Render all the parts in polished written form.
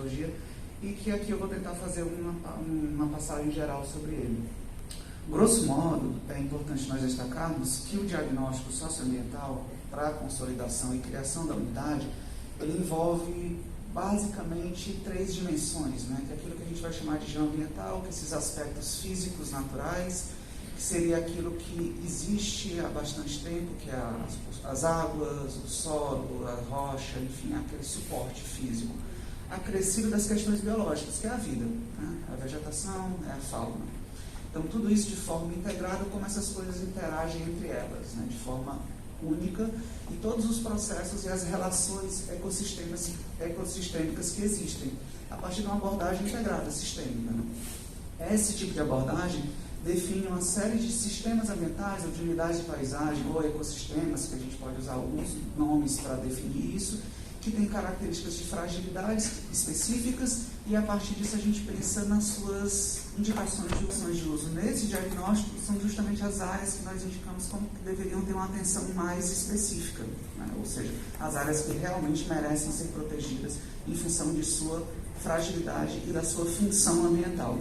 metodologia, e que aqui eu vou tentar fazer uma passagem geral sobre ele. Grosso modo, é importante nós destacarmos que o diagnóstico socioambiental para a consolidação e criação da unidade, ele envolve basicamente 3 dimensões, né? Que é aquilo que a gente vai chamar de geoambiental, que esses aspectos físicos, naturais, que seria aquilo que existe há bastante tempo, que é as águas, o solo, a rocha, enfim, aquele suporte físico. Acrescido das questões biológicas, que é a vida, né? A vegetação, a fauna. Então, tudo isso de forma integrada, como essas coisas interagem entre elas, né? De forma única, e todos os processos e as relações ecossistêmicas que existem, a partir de uma abordagem integrada, sistêmica, né? Esse tipo de abordagem define uma série de sistemas ambientais, ou de unidades de paisagem, ou ecossistemas, que a gente pode usar alguns nomes para definir isso, que tem características de fragilidades específicas, e a partir disso a gente pensa nas suas indicações de uso. Nesse diagnóstico, são justamente as áreas que nós indicamos como que deveriam ter uma atenção mais específica, né? Ou seja, as áreas que realmente merecem ser protegidas em função de sua fragilidade e da sua função ambiental.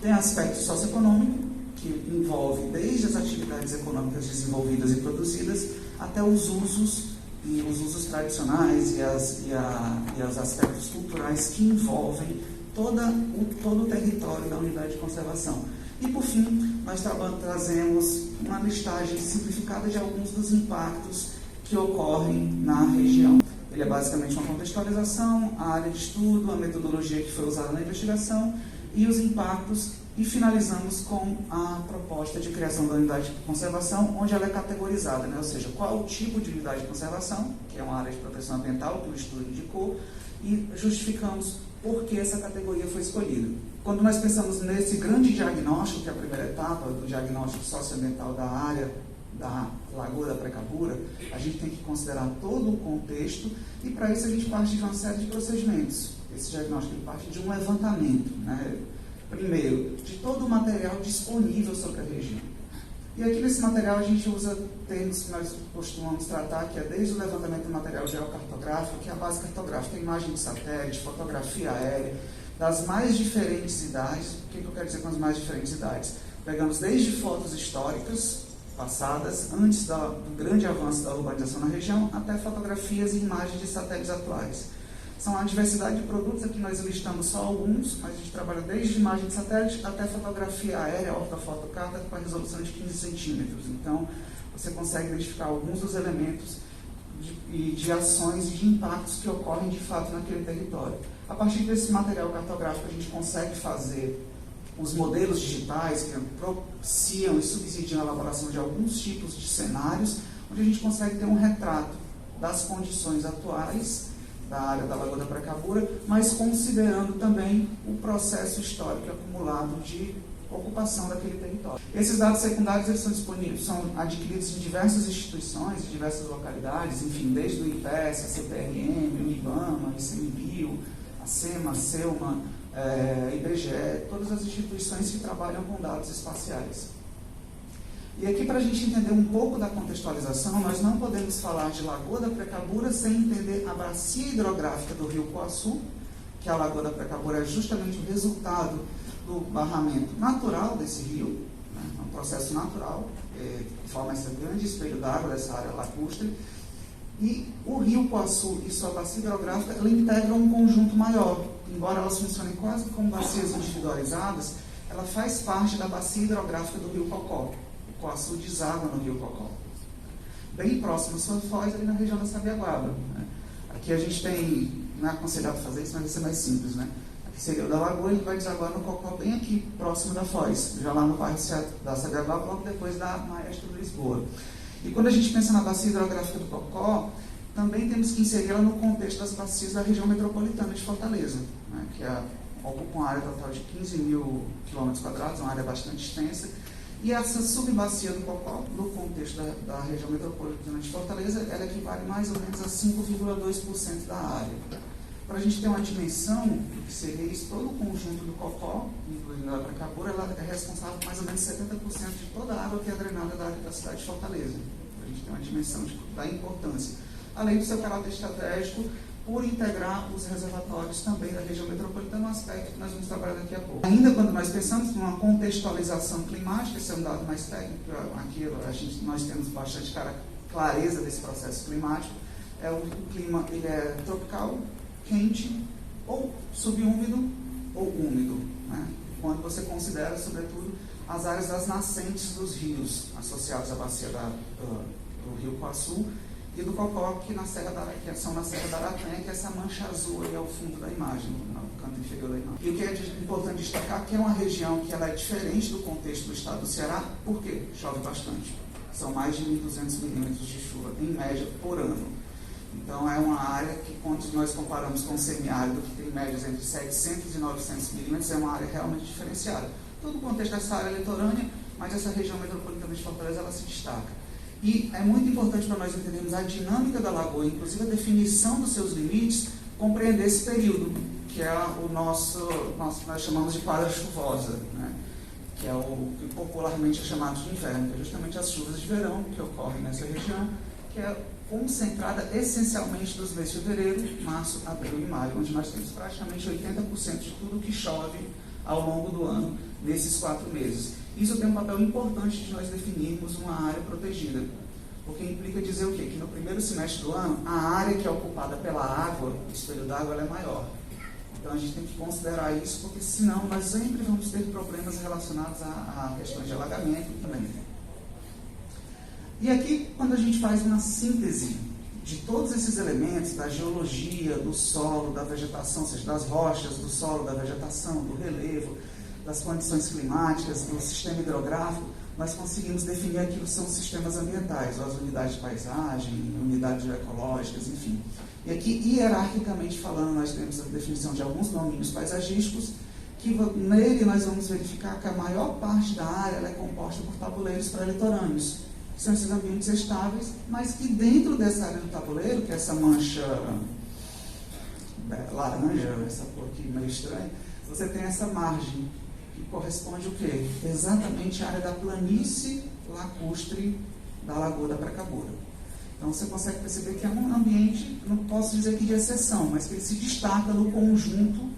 Tem aspecto socioeconômico, que envolve desde as atividades econômicas desenvolvidas e produzidas até os usos tradicionais e os aspectos culturais que envolvem todo o território da unidade de conservação. E, por fim, nós trazemos uma listagem simplificada de alguns dos impactos que ocorrem na região. Ele é basicamente uma contextualização, a área de estudo, a metodologia que foi usada na investigação e os impactos, e finalizamos com a proposta de criação da unidade de conservação, onde ela é categorizada, né? Ou seja, qual o tipo de unidade de conservação, que é uma área de proteção ambiental, que o estudo indicou, e justificamos por que essa categoria foi escolhida. Quando nós pensamos nesse grande diagnóstico, que é a primeira etapa do diagnóstico socioambiental da área da Lagoa da Precabura, a gente tem que considerar todo o contexto, e para isso a gente parte de uma série de procedimentos. Esse diagnóstico parte de um levantamento, né? Primeiro, de todo o material disponível sobre a região. E aqui nesse material a gente usa termos que nós costumamos tratar, que é desde o levantamento do material geocartográfico, que é a base cartográfica, imagem de satélite, fotografia aérea, das mais diferentes idades. O que eu quero dizer com as mais diferentes idades? Pegamos desde fotos históricas, passadas, antes do grande avanço da urbanização na região, até fotografias e imagens de satélites atuais. São a diversidade de produtos, aqui nós listamos só alguns, mas a gente trabalha desde imagem de satélite até fotografia aérea, ortofotocarta, com a resolução de 15 centímetros. Então, você consegue identificar alguns dos elementos de ações e de impactos que ocorrem de fato naquele território. A partir desse material cartográfico, a gente consegue fazer os modelos digitais que propiciam e subsidiam a elaboração de alguns tipos de cenários, onde a gente consegue ter um retrato das condições atuais da área da Lagoa da Precabura, mas considerando também o processo histórico acumulado de ocupação daquele território. Esses dados secundários eles são disponíveis, são adquiridos em diversas instituições, em diversas localidades, enfim, desde o IPES, a CPRM, o IBAMA, o ICMBio, a SEMA, a SELMA, IBGE, todas as instituições que trabalham com dados espaciais. E aqui, para a gente entender um pouco da contextualização, nós não podemos falar de Lagoa da Precabura sem entender a bacia hidrográfica do Rio Poaçu, que a Lagoa da Precabura é justamente o resultado do barramento natural desse rio, né? É um processo natural, que forma esse grande espelho d'água dessa área lacustre. E o Rio Poaçu e sua bacia hidrográfica, ela integram um conjunto maior. Embora elas funcionem quase como bacias individualizadas, ela faz parte da bacia hidrográfica do Rio Cocó. O Poaçu deságua no Rio Cocó. Bem próximo à sua foz, ali na região da Sabiaguaba, né? Aqui a gente tem, não é aconselhado fazer isso, mas vai ser mais simples, né? Aqui seria o da Lagoa, ele vai desaguar no Cocó bem aqui, próximo da foz, já lá no bairro da Sabiaguaba, logo depois da Maestro Lisboa. E quando a gente pensa na bacia hidrográfica do Cocó, também temos que inserir ela no contexto das bacias da região metropolitana de Fortaleza, né? Que ocupa uma área total de 15 mil km², uma área bastante extensa. E essa subbacia do Cocó, no contexto da região metropolitana de Fortaleza, ela equivale mais ou menos a 5,2% da área. Para a gente ter uma dimensão do que seria isso, todo o conjunto do Cocó, incluindo a Precabura, ela é responsável por mais ou menos 70% de toda a água que é drenada da área da cidade de Fortaleza. Para a gente ter uma dimensão da importância. Além do seu caráter estratégico, por integrar os reservatórios também da região metropolitana, um aspecto que nós vamos trabalhar daqui a pouco. Ainda quando nós pensamos numa contextualização climática, esse é um dado mais técnico, aqui nós temos bastante clareza desse processo climático, o clima ele é tropical, quente, ou subúmido, ou úmido, né? Quando você considera, sobretudo, as áreas das nascentes dos rios, associados à bacia do Rio Coaçu, e do Cocó, que são na Serra da Aratanha, que é essa mancha azul aí ao fundo da imagem, no canto inferior da imagem. E o que é importante destacar que é uma região que ela é diferente do contexto do estado do Ceará, porque chove bastante. São mais de 1.200 milímetros de chuva, em média, por ano. Então, é uma área que, quando nós comparamos com o semiárido, que tem médias entre 700 e 900 milímetros, é uma área realmente diferenciada. Todo o contexto dessa área é litorânea, mas essa região metropolitana de Fortaleza, ela se destaca. E é muito importante para nós entendermos a dinâmica da lagoa, inclusive a definição dos seus limites, compreender esse período, que é o nós chamamos de quadra chuvosa, né? Que é o que popularmente é chamado de inverno, que é justamente as chuvas de verão que ocorrem nessa região, que é concentrada essencialmente dos meses de fevereiro, março, abril e maio, onde nós temos praticamente 80% de tudo que chove ao longo do ano nesses 4 meses. Isso tem um papel importante de nós definirmos uma área protegida, porque implica dizer o quê? Que no primeiro semestre do ano, a área que é ocupada pela água, o espelho d'água, ela é maior. Então a gente tem que considerar isso, porque senão nós sempre vamos ter problemas relacionados a questões de alagamento também. E aqui, quando a gente faz uma síntese de todos esses elementos, da geologia, do solo, da vegetação, ou seja, das rochas, do solo, da vegetação, do relevo, das condições climáticas, do sistema hidrográfico, nós conseguimos definir aquilo que são sistemas ambientais, ou as unidades de paisagem, unidades ecológicas, enfim. E aqui, hierarquicamente falando, nós temos a definição de alguns domínios paisagísticos, que nele nós vamos verificar que a maior parte da área ela é composta por tabuleiros pré-litorâneos, que são esses ambientes estáveis, mas que dentro dessa área do tabuleiro, que é essa mancha laranja, essa cor aqui meio estranha, você tem essa margem, que corresponde o quê? Exatamente à área da planície lacustre da Lagoa da Precabura. Então você consegue perceber que é um ambiente, não posso dizer que de exceção, mas que ele se destaca no conjunto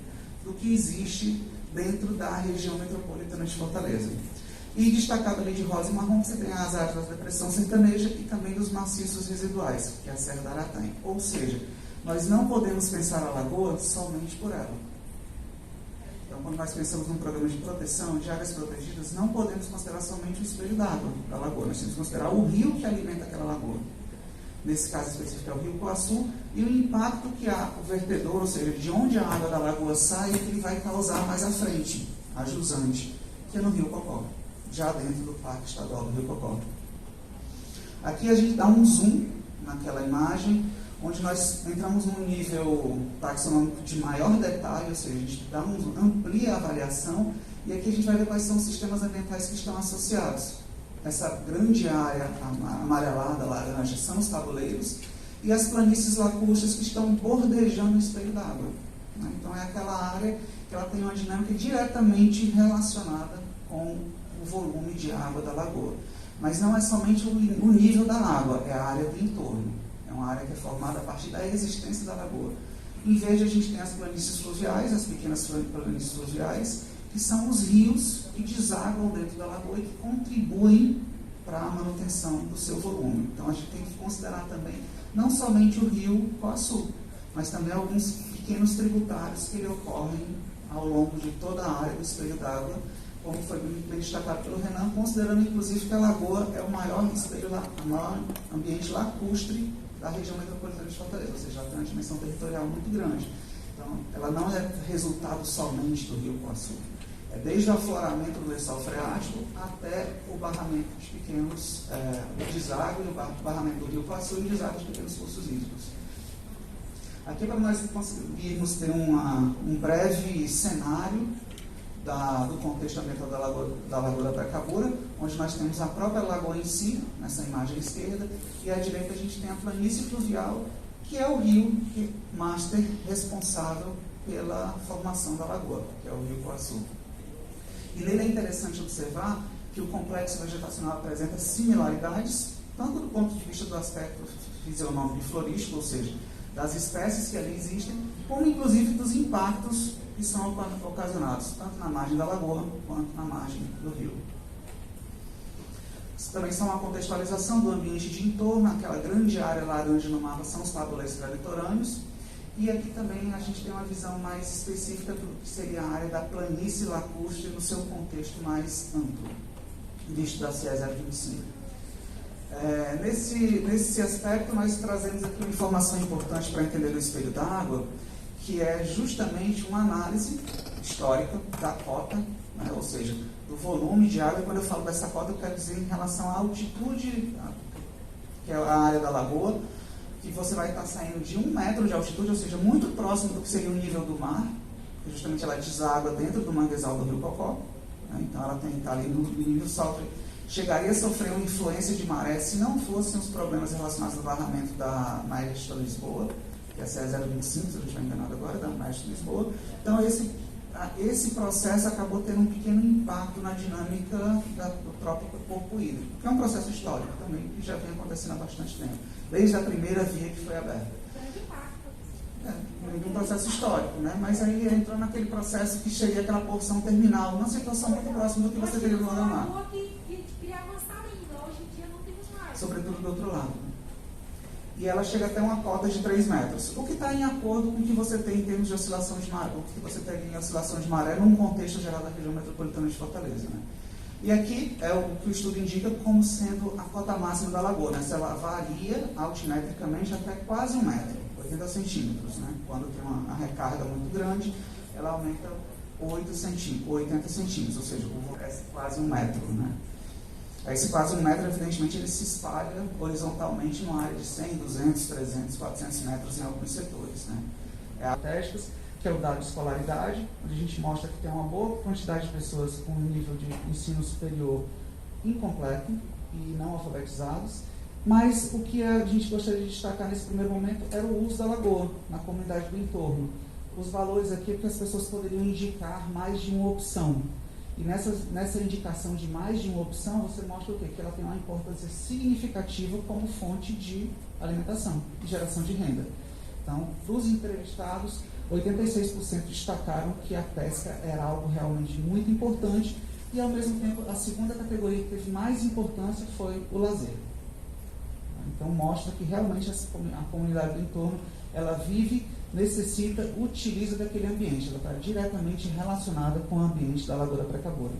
do que existe dentro da região metropolitana de Fortaleza. E destacado ali de rosa e marrom, você tem as áreas da depressão sertaneja e também dos maciços residuais, que é a Serra da Aratanha. Ou seja, nós não podemos pensar a lagoa somente por ela. Então, quando nós pensamos num programa de proteção de áreas protegidas, não podemos considerar somente o espelho d'água da lagoa, nós temos que considerar o rio que alimenta aquela lagoa. Nesse caso específico é o Rio Coaçu, e o impacto que o vertedor, ou seja, de onde a água da lagoa sai, que ele vai causar mais à frente, a jusante, que é no Rio Cocó, já dentro do Parque Estadual do Rio Cocó. Aqui a gente dá um zoom naquela imagem, onde nós entramos num nível taxonômico de maior detalhe, ou seja, a gente amplia a avaliação, e aqui a gente vai ver quais são os sistemas ambientais que estão associados. Essa grande área amarelada, laranja, são os tabuleiros, e as planícies lacustres que estão bordejando o espelho d'água. Né? Então é aquela área que ela tem uma dinâmica diretamente relacionada com o volume de água da lagoa. Mas não é somente o nível da água, é a área do entorno. É uma área que é formada a partir da existência da lagoa. Em vez de a gente tem as planícies fluviais, as pequenas planícies fluviais, que são os rios que desaguam dentro da lagoa e que contribuem para a manutenção do seu volume. Então a gente tem que considerar também não somente o rio Coaçu, mas também alguns pequenos tributários que ocorrem ao longo de toda a área do espelho d'água, como foi bem destacado pelo Renan, considerando inclusive que a lagoa é o maior ambiente lacustre da região metropolitana de Fortaleza, ou seja, ela tem uma dimensão territorial muito grande. Então, ela não é resultado somente do rio Coaçu. É desde o afloramento do lençol freático até o barramento de pequenos, o deságue, o barramento do rio Coaçu e o deságue de pequenos cursos hídricos. Aqui, para nós conseguirmos ter um breve cenário do contexto ambiental da Lagoa da Precabura, onde nós temos a própria lagoa em si, nessa imagem esquerda, e à direita a gente tem a planície fluvial, que é o rio master responsável pela formação da lagoa, que é o rio Coaçu. E nele é interessante observar que o complexo vegetacional apresenta similaridades, tanto do ponto de vista do aspecto fisionômico e florístico, ou seja, das espécies que ali existem, como inclusive dos impactos que são ocasionados, tanto na margem da lagoa quanto na margem do rio. Isso também são uma contextualização do ambiente de entorno, aquela grande área laranja no mapa são os tabuleiros pré-litorâneos, e aqui também a gente tem uma visão mais específica do que seria a área da planície lacustre no seu contexto mais amplo, visto da CE 025. Nesse aspecto, nós trazemos aqui uma informação importante para entender o espelho d'água, que é justamente uma análise histórica da cota, né, ou seja, do volume de água. Quando eu falo dessa cota, eu quero dizer em relação à altitude, que é a área da lagoa, que você vai estar saindo de 1 metro de altitude, ou seja, muito próximo do que seria o nível do mar, que justamente ela deságua dentro do manguezal do Rio Cocó, né, então ela tem que estar ali no nível sofre. Chegaria a sofrer uma influência de maré se não fossem os problemas relacionados ao barramento da Maestro Lisboa, que é a CE 025, se eu não estiver enganado agora, da Maestro Lisboa. Então, esse processo acabou tendo um pequeno impacto na dinâmica do próprio corpo hídrico, que é um processo histórico também, que já vem acontecendo há bastante tempo, desde a primeira via que foi aberta. Um processo histórico, né? Mas aí entrou naquele processo que seria aquela porção terminal, uma situação muito próxima do que você teria no lado do mar. Sobretudo do outro lado. Né? E ela chega até uma cota de 3 metros, o que está em acordo com o que você tem em termos de oscilação de maré, o que você tem em oscilação de maré num contexto geral da região metropolitana de Fortaleza. Né? E aqui é o que o estudo indica como sendo a cota máxima da lagoa. Né? Ela varia altimetricamente até quase 1 metro, 80 centímetros. Né? Quando tem uma recarga muito grande, ela aumenta 80 centímetros, ou seja, é quase 1 metro. Né? Esse quase 1 metro, evidentemente, ele se espalha horizontalmente numa área de 100, 200, 300, 400 metros em alguns setores. Né? Testes, que é o dado de escolaridade, onde a gente mostra que tem uma boa quantidade de pessoas com um nível de ensino superior incompleto e não alfabetizados, mas o que a gente gostaria de destacar nesse primeiro momento era o uso da lagoa na comunidade do entorno. Os valores aqui é que as pessoas poderiam indicar mais de uma opção. E nessa indicação de mais de uma opção, você mostra o quê? Que ela tem uma importância significativa como fonte de alimentação e geração de renda. Então, dos entrevistados, 86% destacaram que a pesca era algo realmente muito importante e, ao mesmo tempo, a segunda categoria que teve mais importância foi o lazer. Então, mostra que realmente a comunidade do entorno, ela vive, necessita, utiliza daquele ambiente. Ela está diretamente relacionada com o ambiente da Lagoa da Precabora.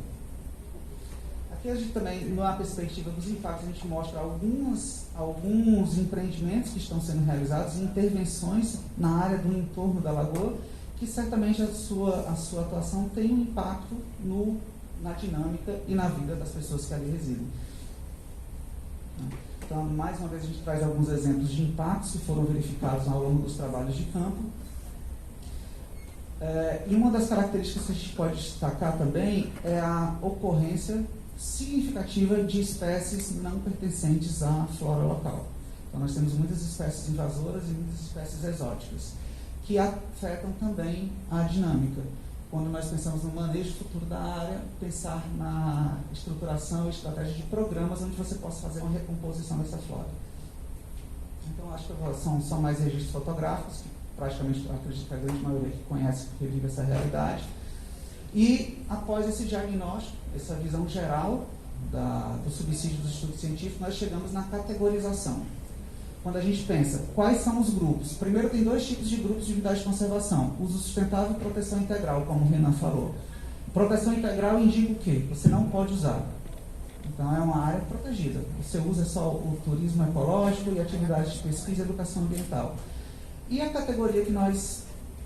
Aqui a gente também, na perspectiva dos impactos, a gente mostra alguns empreendimentos que estão sendo realizados, intervenções na área do entorno da lagoa, que certamente a sua atuação tem um impacto na dinâmica e na vida das pessoas que ali residem. Então, mais uma vez, a gente traz alguns exemplos de impactos que foram verificados ao longo dos trabalhos de campo. E uma das características que a gente pode destacar também é a ocorrência significativa de espécies não pertencentes à flora local. Então, nós temos muitas espécies invasoras e muitas espécies exóticas, que afetam também a dinâmica. Quando nós pensamos no manejo futuro da área, pensar na estruturação e estratégia de programas onde você possa fazer uma recomposição dessa flora. Então, acho que são mais registros fotográficos, que praticamente acredito que a grande maioria que conhece porque vive essa realidade. E, após esse diagnóstico, essa visão geral do subsídio do estudo científico, nós chegamos na categorização. Quando a gente pensa, quais são os grupos? Primeiro, tem 2 tipos de grupos de unidade de conservação. Uso sustentável e proteção integral, como o Renan falou. Proteção integral indica o quê? Você não pode usar. Então, é uma área protegida. Você usa só o turismo ecológico e atividades de pesquisa e educação ambiental. E a categoria que nós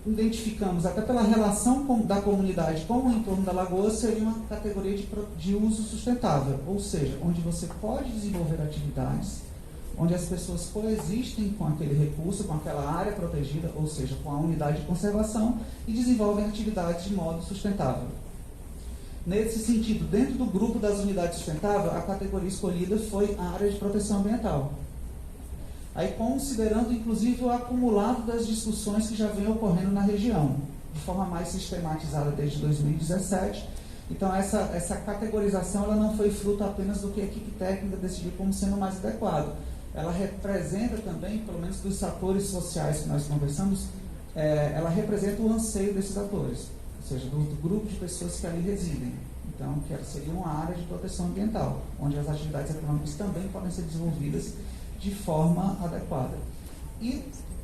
identificamos, até pela relação da comunidade com o entorno da lagoa, seria uma categoria de uso sustentável, ou seja, onde você pode desenvolver atividades, onde as pessoas coexistem com aquele recurso, com aquela área protegida, ou seja, com a unidade de conservação, e desenvolvem atividades de modo sustentável. Nesse sentido, dentro do grupo das unidades sustentáveis, a categoria escolhida foi a área de proteção ambiental. Aí, considerando, inclusive, o acumulado das discussões que já vem ocorrendo na região, de forma mais sistematizada desde 2017. Então, essa categorização ela não foi fruto apenas do que a equipe técnica decidiu como sendo mais adequado. ela representa também, pelo menos dos atores sociais que nós conversamos, ela representa o anseio desses atores, ou seja, do grupo de pessoas que ali residem. Então, que seria uma área de proteção ambiental, onde as atividades econômicas também podem ser desenvolvidas de forma adequada. E,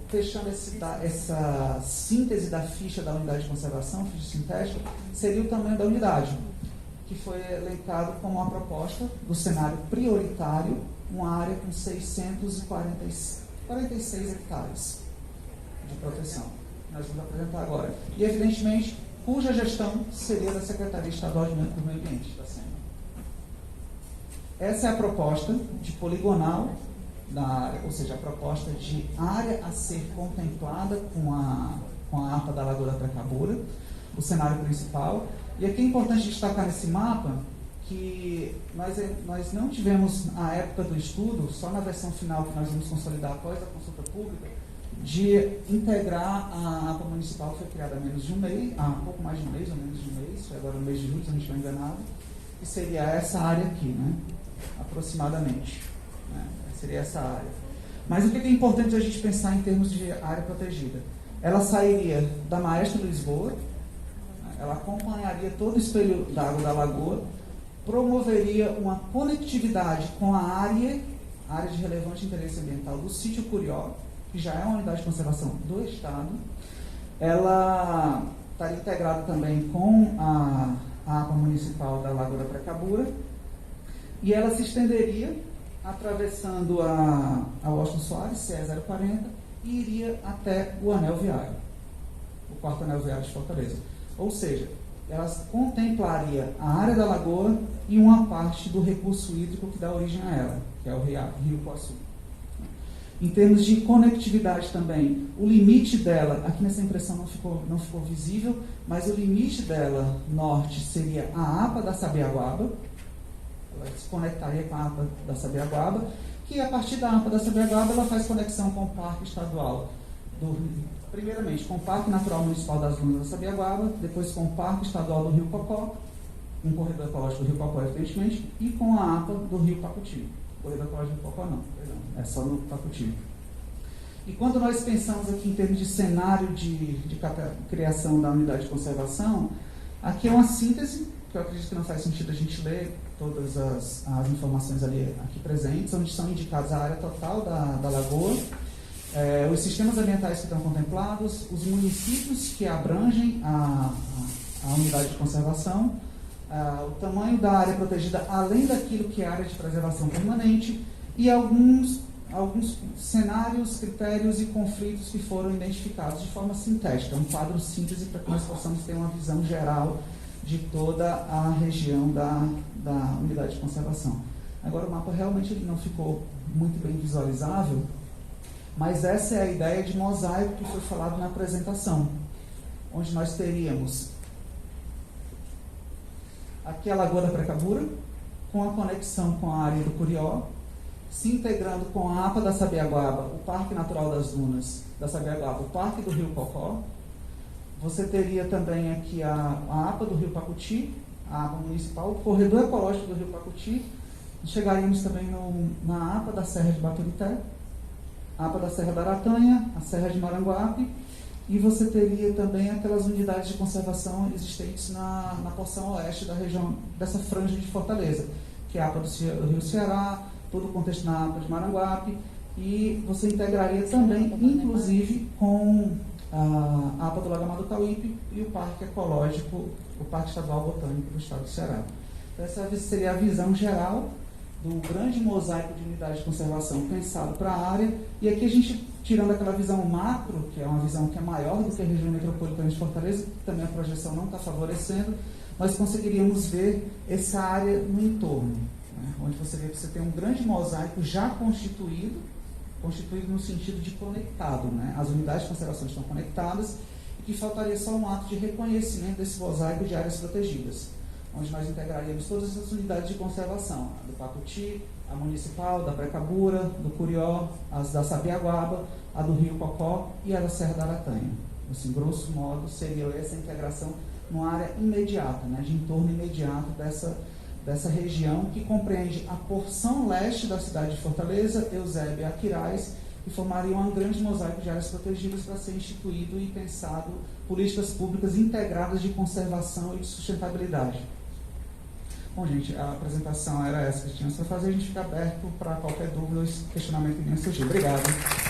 fechando essa síntese da ficha da unidade de conservação, ficha sintética, seria o tamanho da unidade, que foi elencado como uma proposta do cenário prioritário, uma área com 646 hectares de proteção. Nós vamos apresentar agora. E, evidentemente, cuja gestão seria da Secretaria Estadual do Meio Ambiente, da SEMA. Essa é a proposta de poligonal da área, ou seja, a proposta de área a ser contemplada com a APA da Lagoa da Precabura, o cenário principal. E aqui é importante destacar nesse mapa que nós não tivemos, à época do estudo, só na versão final que nós vamos consolidar após a consulta pública, de integrar a APA municipal, que foi criada há menos de um mês, há pouco mais de um mês, ou menos de um mês, foi agora no mês de julho, se eu não estou enganado, que seria essa área aqui, né? Aproximadamente. Né? Seria essa área. Mas o que é importante a gente pensar em termos de área protegida? Ela sairia da Maestra Lisboa, ela acompanharia todo o espelho d'água da lagoa, promoveria uma conectividade com a área de relevante interesse ambiental do sítio Curió, que já é uma unidade de conservação do Estado. Ela estaria integrada também com a APA municipal da Lagoa da Precabura, e ela se estenderia atravessando a Washington Soares, CE 040, e iria até o anel viário, o quarto anel viário de Fortaleza. Ou seja, ela contemplaria a área da lagoa e uma parte do recurso hídrico que dá origem a ela, que é o Rio Poçu. Em termos de conectividade também, o limite dela, aqui nessa impressão não ficou visível, mas o limite dela norte seria a APA da Sabiaguaba, ela se conectaria com a APA da Sabiaguaba, que a partir da APA da Sabiaguaba ela faz conexão com o Parque Estadual primeiramente com o Parque Natural Municipal das Dunas da Sabiaguaba, depois com o Parque Estadual do Rio Cocó, um corredor ecológico do Rio Cocó, evidentemente, e com a APA do Rio Pacuti. O corredor ecológico do Cocó não, perdão, é só no Pacuti. E quando nós pensamos aqui em termos de cenário de criação da unidade de conservação, aqui é uma síntese, que eu acredito que não faz sentido a gente ler todas as informações ali aqui presentes, onde são indicadas a área total da lagoa, os sistemas ambientais que estão contemplados, os municípios que abrangem a unidade de conservação, o tamanho da área protegida, além daquilo que é a área de preservação permanente, e alguns cenários, critérios e conflitos que foram identificados de forma sintética, um quadro síntese para que nós possamos ter uma visão geral de toda a região da unidade de conservação. Agora, o mapa realmente ele não ficou muito bem visualizável, mas essa é a ideia de mosaico que foi falado na apresentação, onde nós teríamos aqui a Lagoa da Precabura, com a conexão com a área do Curió, se integrando com a APA da Sabiaguaba, o Parque Natural das Dunas da Sabiaguaba, o Parque do Rio Cocó. Você teria também aqui a APA do Rio Pacuti, a APA municipal, o corredor ecológico do Rio Pacuti. Chegaríamos também na APA da Serra de Baturité, a APA da Serra da Aratanha, a Serra de Maranguape, e você teria também aquelas unidades de conservação existentes na porção oeste da região, dessa franja de Fortaleza, que é a APA do Rio Ceará, todo o contexto na APA de Maranguape, e você integraria também, inclusive, com a APA do Lago Amado Cauípe e o Parque Ecológico, o Parque Estadual Botânico do Estado do Ceará. Então, essa seria a visão geral do grande mosaico de unidade de conservação pensado para a área, e aqui a gente, tirando aquela visão macro, que é uma visão que é maior do que a região metropolitana de Fortaleza, que também a projeção não está favorecendo, nós conseguiríamos ver essa área no entorno, né, onde você vê que você tem um grande mosaico já constituído no sentido de conectado, né? As unidades de conservação estão conectadas, e que faltaria só um ato de reconhecimento desse mosaico de áreas protegidas, onde nós integraríamos todas as unidades de conservação, a do Pacuti, a municipal, da Precabura, do Curió, as da Sabiaguaba, a do Rio Cocó e a da Serra da Aratanha. Assim, grosso modo, seria essa integração numa área imediata, né, de entorno imediato dessa região, que compreende a porção leste da cidade de Fortaleza, Eusébio e Aquiraz, que formariam um grande mosaico de áreas protegidas para ser instituído e pensado políticas públicas integradas de conservação e de sustentabilidade. Bom, gente, a apresentação era essa que tínhamos para fazer. A gente fica aberto para qualquer dúvida ou questionamento que venha surgir. Obrigado.